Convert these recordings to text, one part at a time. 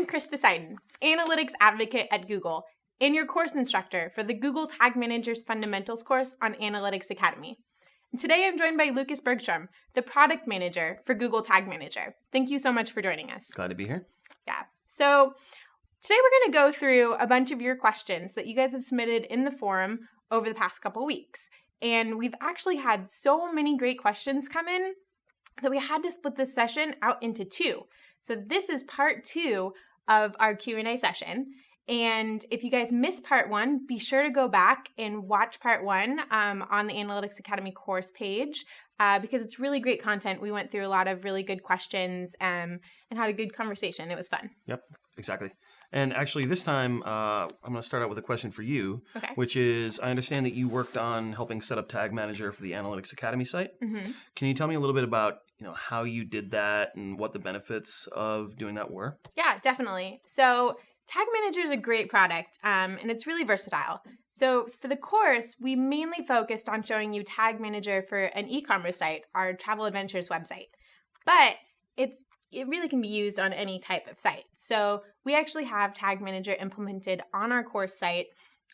I'm Krista Seiden, Analytics Advocate at Google, and your course instructor for the Google Tag Manager's Fundamentals course on Analytics Academy. And today I'm joined by Lucas Bergstrom, the Product Manager for Google Tag Manager. Thank you so much for joining us. Glad to be here. Yeah. So today we're going to go through a bunch of your questions that you guys have submitted in the forum over the past couple weeks. And we've actually had so many great questions come in that we had to split this session out into two. So this is part 2 of our Q&A session. And if you guys missed part 1, be sure to go back and watch part 1 on the Analytics Academy course page because it's really great content. We went through a lot of really good questions and had a good conversation. It was fun. Yep, exactly. And actually this time, I'm going to start out with a question for you, Okay. which is, I understand that you worked on helping set up Tag Manager for the Analytics Academy site. Mm-hmm. Can you tell me a little bit about how you did that and what the benefits of doing that were? Yeah, definitely. So Tag Manager is a great product, and it's really versatile. So for the course, we mainly focused on showing you Tag Manager for an e-commerce site, our Travel Adventures website. But it really can be used on any type of site. So we actually have Tag Manager implemented on our course site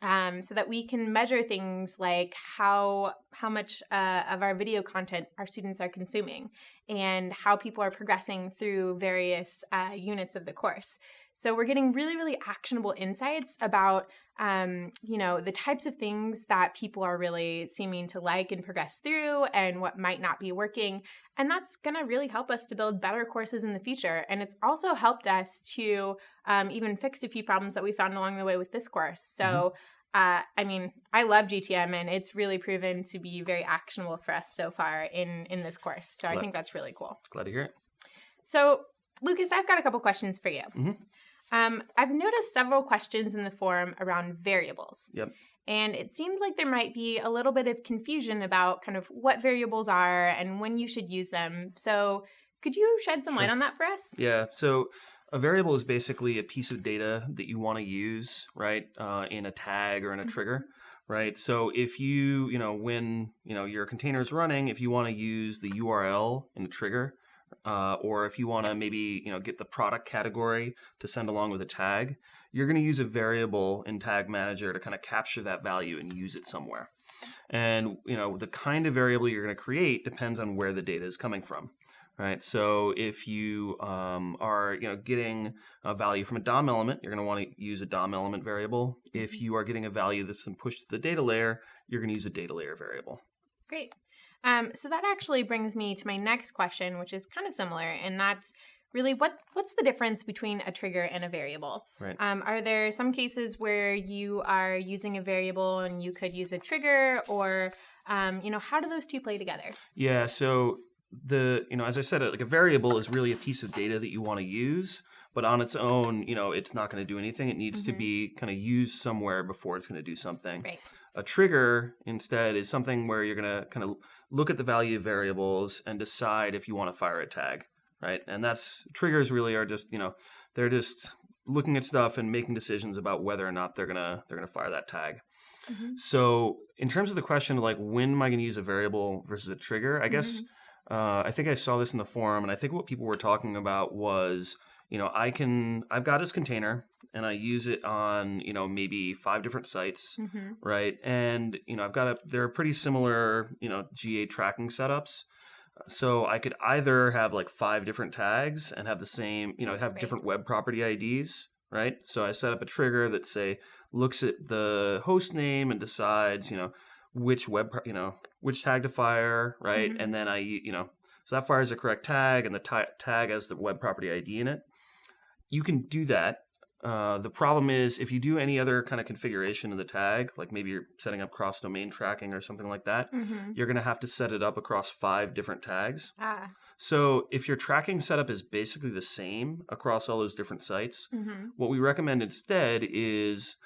so that we can measure things like how much of our video content our students are consuming and how people are progressing through various units of the course. So we're getting really, really actionable insights about, the types of things that people are really seeming to like and progress through and what might not be working. And that's going to really help us to build better courses in the future. And it's also helped us to even fix a few problems that we found along the way with this course. So, I love GTM, and it's really proven to be very actionable for us so far in this course. So I think that's really cool. Glad to hear it. So, Lucas, I've got a couple questions for you. Mm-hmm. I've noticed several questions in the forum around variables. Yep. And it seems like there might be a little bit of confusion about kind of what variables are and when you should use them. So could you shed some light on that for us? Yeah. So a variable is basically a piece of data that you want to use, right, in a tag or in a trigger, right? So if when your container is running, if you want to use the URL in the trigger, or if you want to maybe get the product category to send along with a tag, you're going to use a variable in Tag Manager to kind of capture that value and use it somewhere. And the kind of variable you're going to create depends on where the data is coming from, right? So if you are getting a value from a DOM element, you're going to want to use a DOM element variable. If you are getting a value that's been pushed to the data layer, you're going to use a data layer variable. Great. So that actually brings me to my next question, which is kind of similar, and that's really what's the difference between a trigger and a variable? Right. Are there some cases where you are using a variable and you could use a trigger, or how do those two play together? Yeah. So as I said, like a variable is really a piece of data that you want to use, but on its own, it's not going to do anything. It needs to be kind of used somewhere before it's going to do something. Right. A trigger, instead, is something where you're going to kind of look at the value of variables and decide if you want to fire a tag, right? And triggers really are just, they're just looking at stuff and making decisions about whether or not they're gonna fire that tag. Mm-hmm. So in terms of the question of like, when am I going to use a variable versus a trigger? I guess I think I saw this in the forum, and I think what people were talking about was, I've got this container and I use it on, maybe 5 different sites, right? And, they're pretty similar, GA tracking setups. So I could either have like 5 different tags and have the same, have different web property IDs, right? So I set up a trigger that looks at the host name and decides, which which tag to fire, right? And then so that fires the correct tag, and the tag has the web property ID in it. You can do that. The problem is if you do any other kind of configuration of the tag, like maybe you're setting up cross-domain tracking or something like that, you're going to have to set it up across 5 different tags. So if your tracking setup is basically the same across all those different sites, what we recommend instead is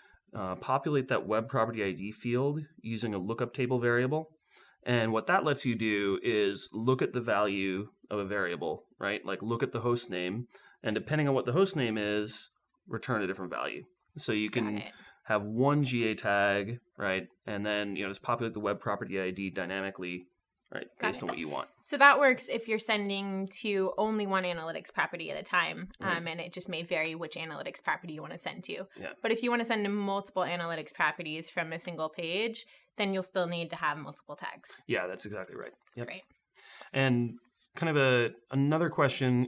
populate that web property ID field using a lookup table variable. And what that lets you do is look at the value of a variable, right? Like look at the host name, and depending on what the host name is, return a different value. So you can have one GA tag, right? And then, just populate the web property ID dynamically, right? Got Based it. on what you want. So that works if you're sending to only one analytics property at a time, Right. and it just may vary which analytics property you want to send to. Yeah. But if you want to send to multiple analytics properties from a single page, then you'll still need to have multiple tags. Yeah, that's exactly right. Yep. Great. And kind of another question,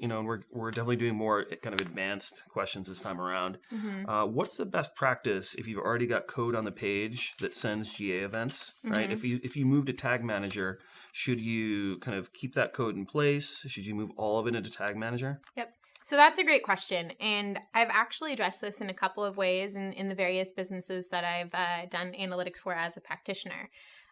we're definitely doing more kind of advanced questions this time around. Mm-hmm. What's the best practice if you've already got code on the page that sends GA events, right? Mm-hmm. If you move to Tag Manager, should you kind of keep that code in place? Should you move all of it into Tag Manager? Yep. So that's a great question. And I've actually addressed this in a couple of ways in the various businesses that I've done analytics for as a practitioner.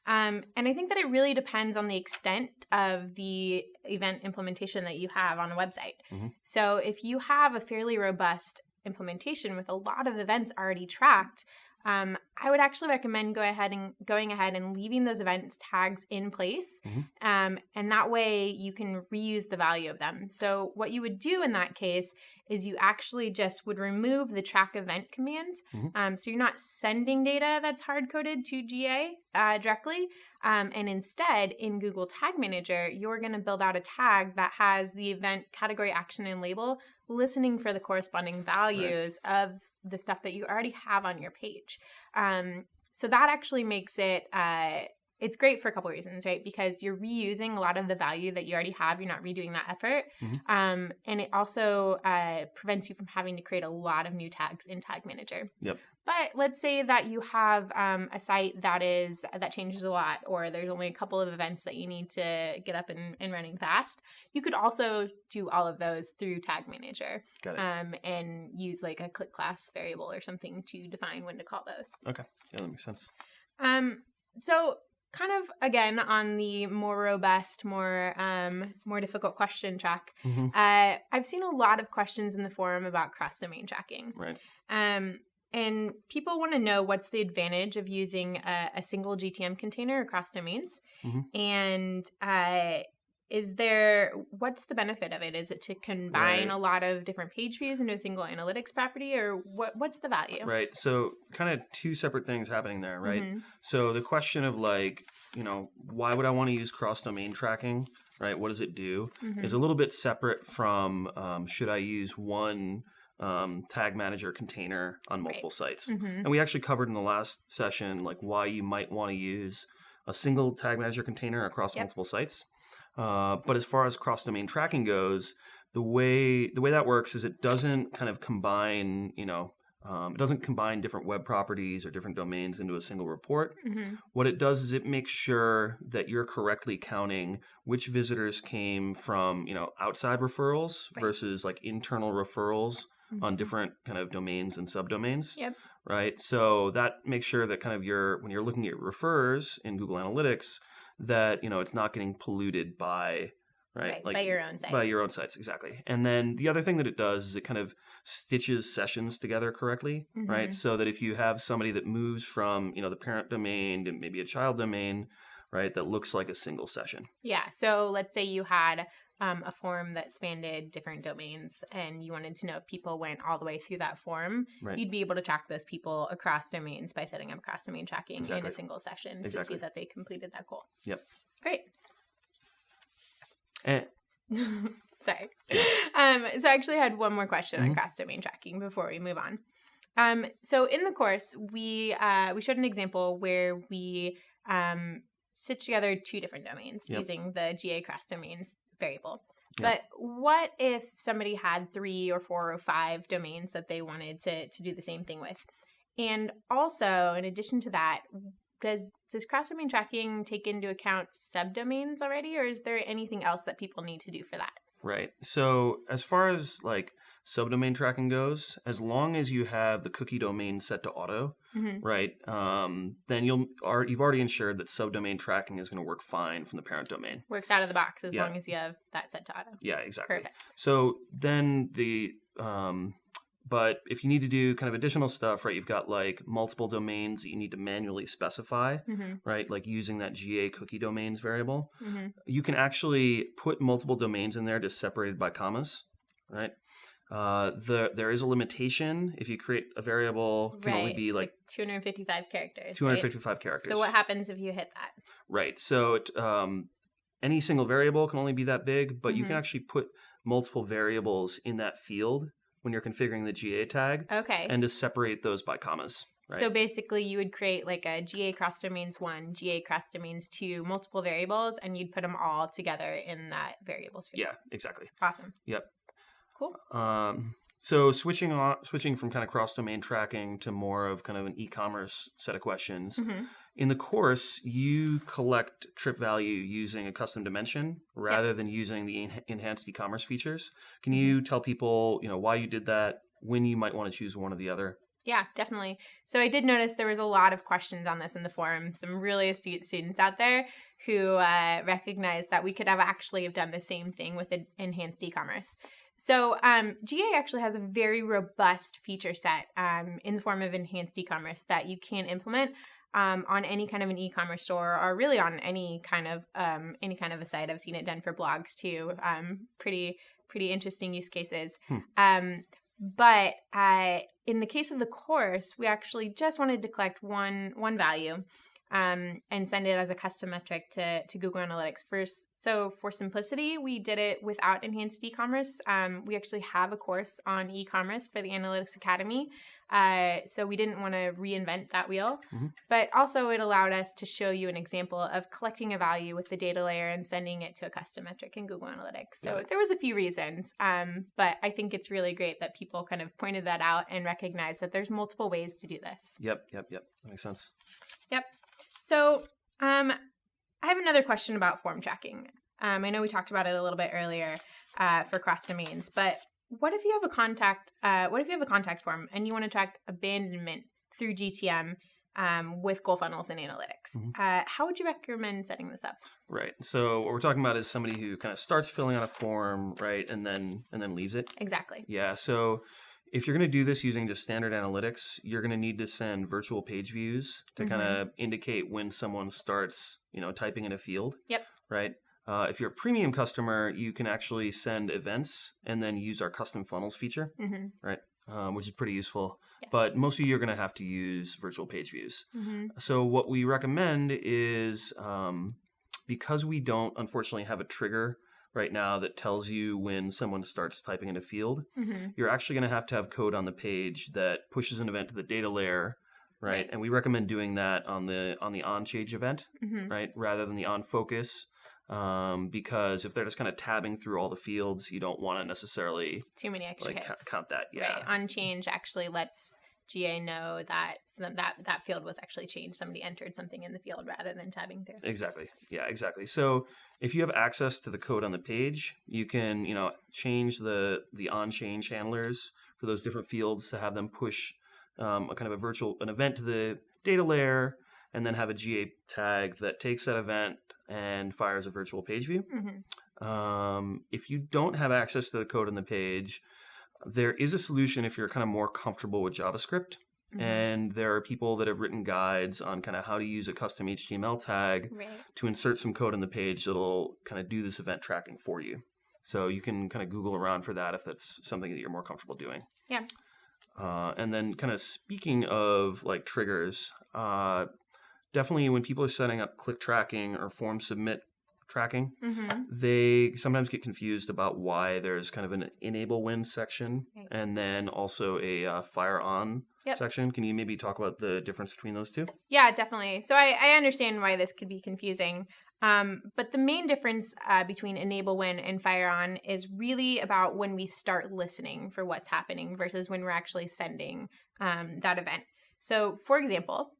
And I think that it really depends on the extent of the event implementation that you have on a website. Mm-hmm. So if you have a fairly robust implementation with a lot of events already tracked, I would actually recommend going ahead and leaving those events tags in place. Mm-hmm. And that way you can reuse the value of them. So what you would do in that case is you actually just would remove the track event command. Mm-hmm. So you're not sending data that's hard-coded to GA directly. And instead, in Google Tag Manager, you're going to build out a tag that has the event category, action, and label listening for the corresponding values of the stuff that you already have on your page. So that actually makes it, it's great for a couple of reasons, right? Because you're reusing a lot of the value that you already have. You're not redoing that effort. Mm-hmm. And it also prevents you from having to create a lot of new tags in Tag Manager. Yep. But let's say that you have a site that changes a lot, or there's only a couple of events that you need to get up and running fast. You could also do all of those through Tag Manager. Got it. And use like a click class variable or something to define when to call those. Okay. Yeah, that makes sense. So kind of again on the more robust, more difficult question track. Mm-hmm. I've seen a lot of questions in the forum about cross-domain tracking. Right. And people want to know what's the advantage of using a single GTM container across domains, Mm-hmm. and what's the benefit of it? Is it to combine a lot of different page views into a single analytics property, or what's the value? Right. So kind of two separate things happening there, right? Mm-hmm. So the question of why would I want to use cross-domain tracking, right? What does it do? Mm-hmm. Is a little bit separate from should I use one Tag Manager container on multiple sites? Mm-hmm. And we actually covered in the last session why you might want to use a single Tag Manager container across multiple sites. But as far as cross-domain tracking goes, the way that works is it doesn't kind of combine, it doesn't combine different web properties or different domains into a single report. Mm-hmm. What it does is it makes sure that you're correctly counting which visitors came from, outside referrals versus internal referrals on different kind of domains and subdomains. Yep. Right. So that makes sure that kind of when you're looking at refers in Google Analytics, that it's not getting polluted by by your own site. By your own sites, exactly. And then the other thing that it does is it kind of stitches sessions together correctly, Mm-hmm. right? So that if you have somebody that moves from the parent domain to maybe a child domain, right, that looks like a single session. Yeah. So let's say you had a form that spanned different domains, and you wanted to know if people went all the way through that form. Right. You'd be able to track those people across domains by setting up cross-domain tracking in a single session to see that they completed that goal. Yep. Great. And Sorry. So I actually had one more question on cross-domain tracking before we move on. So in the course, we showed an example where we stitched together two different domains using the GA cross-domains variable. But what if somebody had 3 or 4 or 5 domains that they wanted to do the same thing with? And also, in addition to that, does cross-domain tracking take into account subdomains already, or is there anything else that people need to do for that? Right. So as far as subdomain tracking goes, as long as you have the cookie domain set to auto, right, then you've already ensured that subdomain tracking is going to work fine from the parent domain. Works out of the box as long as you have that set to auto. Yeah, exactly. Perfect. So then but if you need to do kind of additional stuff, right, you've got multiple domains that you need to manually specify, right, using that GA cookie domains variable. You can actually put multiple domains in there just separated by commas, right? There is a limitation. If you create a variable, it can only be 255 characters. 255 characters. So what happens if you hit that? Right. So any single variable can only be that big, but you can Mhm. actually put multiple variables in that field when you're configuring the GA tag Okay. and just separate those by commas, right? So basically, you would create like a GA cross domains 1, GA cross domains 2, multiple variables, and you'd put them all together in that variables field. Yeah, exactly. Awesome. Yep. Cool. So switching from kind of cross-domain tracking to more of kind of an e-commerce set of questions. Mm-hmm. In the course, you collect trip value using a custom dimension rather than using the enhanced e-commerce features. Can you tell people, why you did that, when you might want to choose one or the other? Yeah, definitely. So I did notice there was a lot of questions on this in the forum. Some really astute students out there who recognized that we could have actually done the same thing with enhanced e-commerce. So GA actually has a very robust feature set in the form of enhanced e-commerce that you can implement on any kind of an e-commerce store, or really on any kind of a site. I've seen it done for blogs too. Pretty interesting use cases. But in the case of the course, we actually just wanted to collect one value and send it as a custom metric to Google Analytics first. So for simplicity, we did it without enhanced e-commerce. We actually have a course on e-commerce for the Analytics Academy. So we didn't want to reinvent that wheel. Mm-hmm. But also it allowed us to show you an example of collecting a value with the data layer and sending it to a custom metric in Google Analytics. So there was a few reasons, but I think it's really great that people kind of pointed that out and recognized that there's multiple ways to do this. Yep. That makes sense. Yep. So I have another question about form tracking. I know we talked about it a little bit earlier for cross domains, but what if you have a contact form and you want to track abandonment through GTM with goal funnels and analytics? Mm-hmm. How would you recommend setting this up? Right. So what we're talking about is somebody who kind of starts filling out a form, right, and then leaves it. Exactly. Yeah. So if you're going to do this using just standard analytics, you're going to need to send virtual page views to kind of indicate when someone starts, typing in a field. Yep. Right. If you're a premium customer, you can actually send events and then use our custom funnels feature, right? Which is pretty useful. Yeah. But most of you are going to have to use virtual page views. So what we recommend is because we don't, unfortunately, have a trigger right now that tells you when someone starts typing in a field, you're actually going to have code on the page that pushes an event to the data layer, right? And we recommend doing that on the on-change event, right, rather than the on-focus. Because if they're just kind of tabbing through all the fields, you don't want to necessarily too many extra hits. Count that. Yeah. Right. On change actually lets GA know that that field was actually changed. Somebody entered something in the field rather than tabbing through. Exactly. Yeah, exactly. So if you have access to the code on the page, you can, change the on change handlers for those different fields to have them push an event to the data layer, and then have a GA tag that takes that event and fires a virtual page view. If you don't have access to the code on the page, there is a solution if you're kind of more comfortable with JavaScript. And there are people that have written guides on kind of how to use a custom HTML tag to insert some code on the page that'll kind of do this event tracking for you. So you can kind of Google around for that if that's something that you're more comfortable doing. Yeah. And then kind of speaking of like triggers, definitely when people are setting up click tracking or form submit tracking, they sometimes get confused about why there's kind of an enable when section and then also a fire on section. Can you maybe talk about the difference between those two? Yeah, definitely. So I understand why this could be confusing. But the main difference between enable when and fire on is really about when we start listening for what's happening versus when we're actually sending that event. So for example,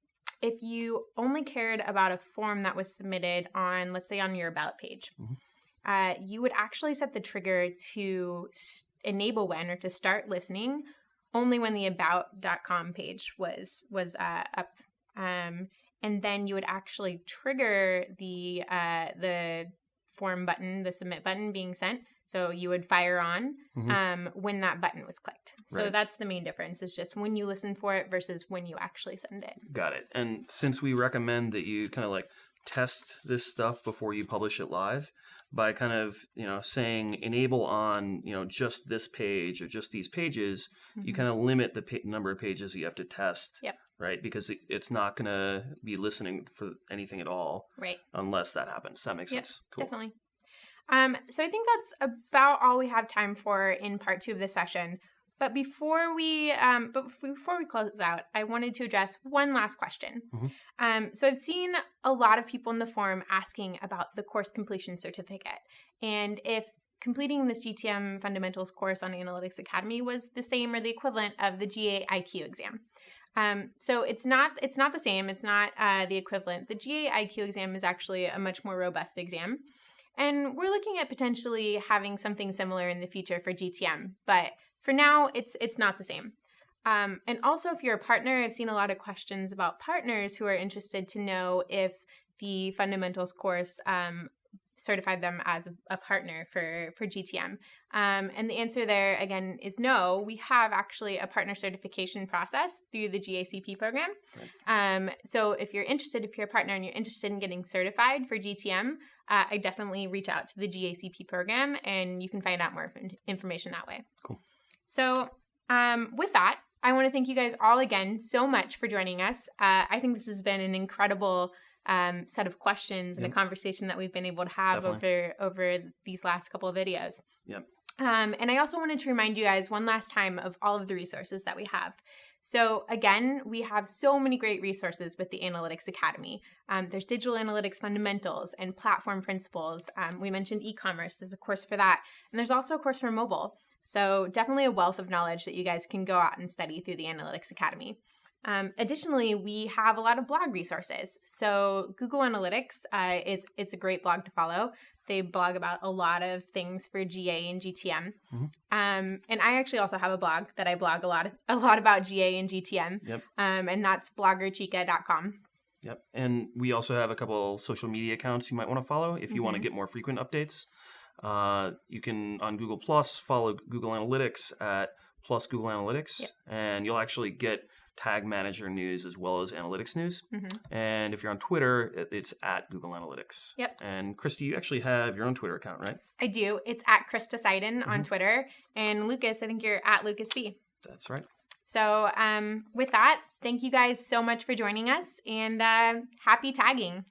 if you only cared about a form that was submitted on, let's say, on your About page, you would actually set the trigger to enable when or to start listening only when the About.com page was up. And then you would actually trigger the form button, the submit button being sent. So you would fire on when that button was clicked. So that's the main difference, is just when you listen for it versus when you actually send it. Got it. And since we recommend that you kind of like test this stuff before you publish it live by kind of, saying enable on, just this page or just these pages, you kind of limit the number of pages you have to test right? Because it's not going to be listening for anything at all Right. unless that happens. That makes sense. Cool. Definitely. So I think that's about all we have time for in part 2 of the session. But before we close out, I wanted to address one last question. So I've seen a lot of people in the forum asking about the course completion certificate, and if completing this GTM Fundamentals course on Analytics Academy was the same or the equivalent of the GA-IQ exam. So it's not the same. It's not the equivalent. The GA-IQ exam is actually a much more robust exam. And we're looking at potentially having something similar in the future for GTM, but for now, it's not the same. And also, if you're a partner, I've seen a lot of questions about partners who are interested to know if the Fundamentals course certified them as a partner for GTM. And the answer there, again, is no. We have actually a partner certification process through the GACP program. Right. So if you're a partner and you're interested in getting certified for GTM, I definitely reach out to the GACP program, and you can find out more information that way. Cool. So with that, I want to thank you guys all again so much for joining us. I think this has been an incredible set of questions and a conversation that we've been able to have over these last couple of videos. Yep. And I also wanted to remind you guys one last time of all of the resources that we have. So again, we have so many great resources with the Analytics Academy. There's Digital Analytics Fundamentals and Platform Principles. We mentioned e-commerce. There's a course for that. And there's also a course for mobile. So definitely a wealth of knowledge that you guys can go out and study through the Analytics Academy. Additionally, we have a lot of blog resources. So Google Analytics it's a great blog to follow. They blog about a lot of things for GA and GTM. And I actually also have a blog that I blog a lot about GA and GTM. Yep. And that's bloggerchica.com. Yep. And we also have a couple social media accounts you might want to follow if you want to get more frequent updates. You can, on Google Plus, follow Google Analytics at plus Google Analytics, and you'll actually get Tag Manager news as well as analytics news. And if you're on Twitter, it's at Google Analytics. Yep. And Christy, you actually have your own Twitter account, right? I do. It's at Krista Seiden on Twitter. And Lucas, I think you're at Lucas B. That's right. So with that, thank you guys so much for joining us, and happy tagging.